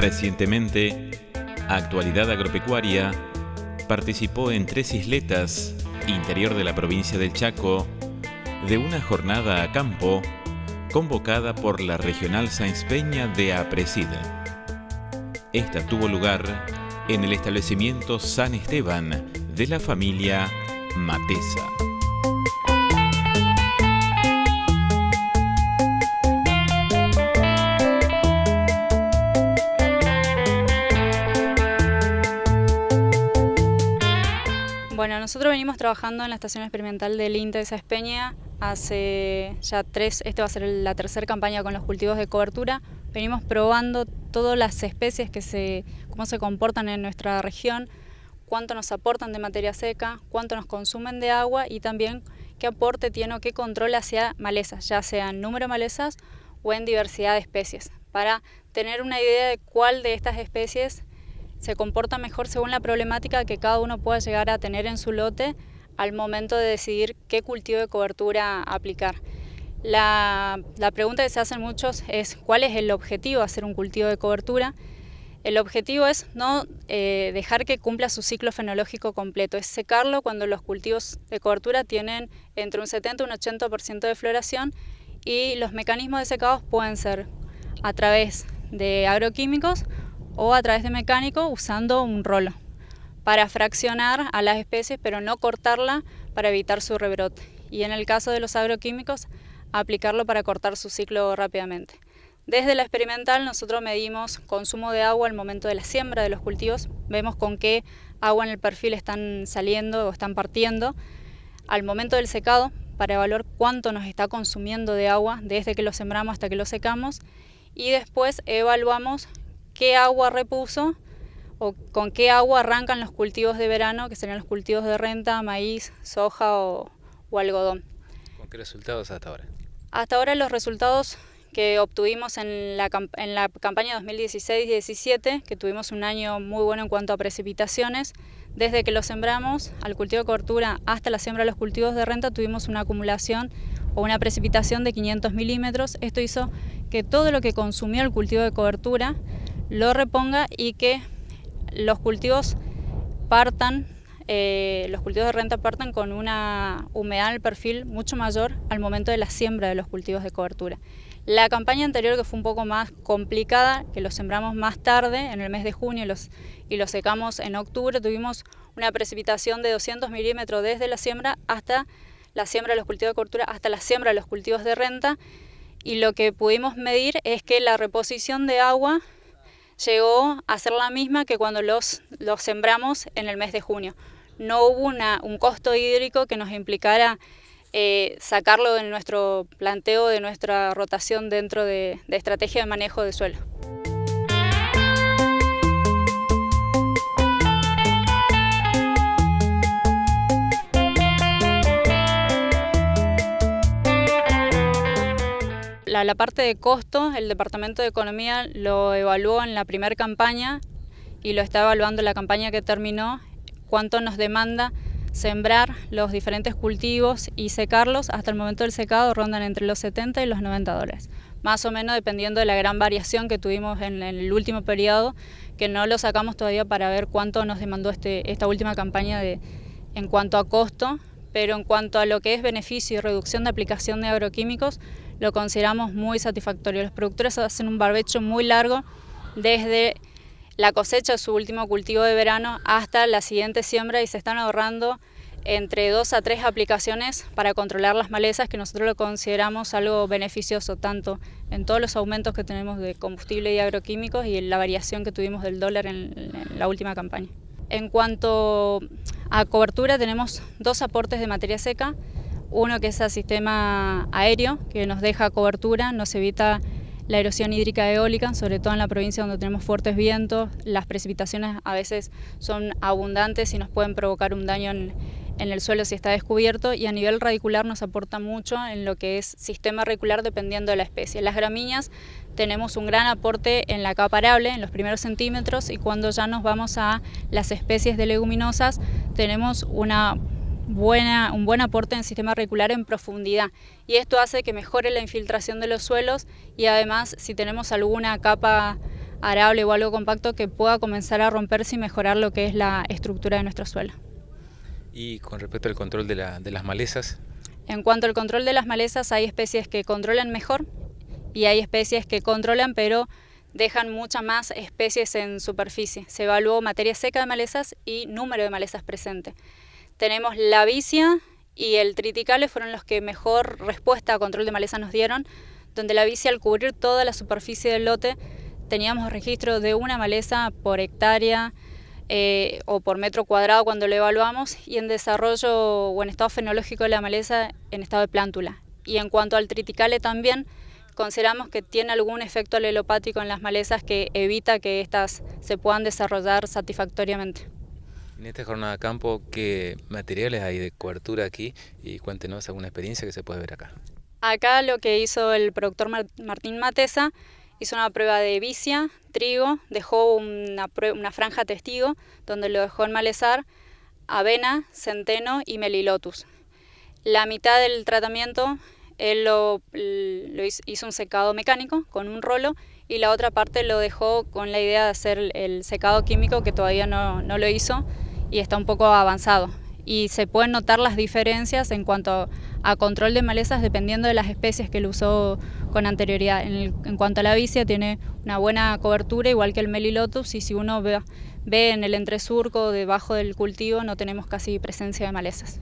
Recientemente, Actualidad Agropecuaria participó en Tres Isletas, interior de la provincia del Chaco, de una jornada a campo convocada por la Regional Sáenz Peña de APRESID. Esta tuvo lugar en el establecimiento San Esteban de la familia Matesa. Bueno, nosotros venimos trabajando en la estación experimental del INTA de Sáenz Peña hace ya esta va a ser la tercera campaña con los cultivos de cobertura. Venimos probando todas las especies cómo se comportan en nuestra región, cuánto nos aportan de materia seca, cuánto nos consumen de agua y también qué aporte tiene o qué control hacia malezas, ya sea en número de malezas o en diversidad de especies, para tener una idea de cuál de estas especies se comporta mejor según la problemática que cada uno pueda llegar a tener en su lote al momento de decidir qué cultivo de cobertura aplicar. La pregunta que se hacen muchos es ¿cuál es el objetivo de hacer un cultivo de cobertura? El objetivo es no dejar que cumpla su ciclo fenológico completo, es secarlo cuando los cultivos de cobertura tienen entre un 70 y un 80% de floración, y los mecanismos de secado pueden ser a través de agroquímicos o a través de mecánico usando un rolo para fraccionar a las especies pero no cortarla para evitar su rebrote, y en el caso de los agroquímicos aplicarlo para cortar su ciclo rápidamente. Desde la experimental nosotros medimos consumo de agua al momento de la siembra de los cultivos, vemos con qué agua en el perfil están saliendo o están partiendo al momento del secado para evaluar cuánto nos está consumiendo de agua desde que lo sembramos hasta que lo secamos, y después evaluamos qué agua repuso o con qué agua arrancan los cultivos de verano, que serían los cultivos de renta, maíz, soja o algodón. ¿Con qué resultados hasta ahora? Hasta ahora los resultados que obtuvimos en la campaña 2016-17, que tuvimos un año muy bueno en cuanto a precipitaciones, desde que lo sembramos al cultivo de cobertura hasta la siembra de los cultivos de renta tuvimos una acumulación o una precipitación de 500 milímetros. Esto hizo que todo lo que consumió el cultivo de cobertura lo reponga y que los cultivos de renta partan con una humedad en el perfil mucho mayor al momento de la siembra de los cultivos de cobertura. La campaña anterior, que fue un poco más complicada, que los sembramos más tarde, en el mes de junio, y los secamos en octubre, tuvimos una precipitación de 200 milímetros desde la siembra hasta la siembra de los cultivos de cobertura, hasta la siembra de los cultivos de renta, y lo que pudimos medir es que la reposición de agua llegó a ser la misma que cuando los sembramos en el mes de junio. No hubo un costo hídrico que nos implicara sacarlo de nuestro planteo, de nuestra rotación dentro de estrategia de manejo de suelo. La parte de costo, el Departamento de Economía lo evaluó en la primera campaña y lo está evaluando en la campaña que terminó, cuánto nos demanda sembrar los diferentes cultivos y secarlos. Hasta el momento del secado rondan entre los 70 y los $90, más o menos, dependiendo de la gran variación que tuvimos en el último periodo, que no lo sacamos todavía para ver cuánto nos demandó esta última campaña en cuanto a costo, pero en cuanto a lo que es beneficio y reducción de aplicación de agroquímicos, lo consideramos muy satisfactorio. Los productores hacen un barbecho muy largo desde la cosecha de su último cultivo de verano hasta la siguiente siembra, y se están ahorrando entre 2 a 3 aplicaciones para controlar las malezas, que nosotros lo consideramos algo beneficioso, tanto en todos los aumentos que tenemos de combustible y agroquímicos y en la variación que tuvimos del dólar en la última campaña. En cuanto a cobertura, tenemos 2 aportes de materia seca. Uno que es el sistema aéreo, que nos deja cobertura, nos evita la erosión hídrica eólica, sobre todo en la provincia donde tenemos fuertes vientos. Las precipitaciones a veces son abundantes y nos pueden provocar un daño en el suelo si está descubierto, y a nivel radicular nos aporta mucho en lo que es sistema radicular dependiendo de la especie. Las gramíneas tenemos un gran aporte en la capa arable, en los primeros centímetros, y cuando ya nos vamos a las especies de leguminosas tenemos un buen aporte en sistema radicular en profundidad, y esto hace que mejore la infiltración de los suelos, y además si tenemos alguna capa arable o algo compacto que pueda comenzar a romperse y mejorar lo que es la estructura de nuestro suelo. Y con respecto al control de las malezas. En cuanto al control de las malezas, hay especies que controlan mejor y hay especies que controlan pero dejan muchas más especies en superficie. Se evaluó materia seca de malezas y número de malezas presente. Tenemos la vicia y el triticale fueron los que mejor respuesta a control de maleza nos dieron, donde la vicia, al cubrir toda la superficie del lote, teníamos registro de una maleza por hectárea o por metro cuadrado cuando lo evaluamos, y en desarrollo o en estado fenológico de la maleza en estado de plántula. Y en cuanto al triticale también, consideramos que tiene algún efecto alelopático en las malezas que evita que éstas se puedan desarrollar satisfactoriamente. En esta jornada de campo, ¿qué materiales hay de cobertura aquí? Y cuéntenos alguna experiencia que se puede ver acá. Acá lo que hizo el productor Martín Matesa, hizo una prueba de vicia, trigo, dejó una franja testigo donde lo dejó enmalezar avena, centeno y melilotus. La mitad del tratamiento él hizo un secado mecánico con un rolo y la otra parte lo dejó con la idea de hacer el secado químico, que todavía no lo hizo y está un poco avanzado. Y se pueden notar las diferencias en cuanto a control de malezas dependiendo de las especies que él usó con anterioridad. En cuanto a la vicia, tiene una buena cobertura, igual que el melilotus, y si uno ve en el entresurco debajo del cultivo no tenemos casi presencia de malezas.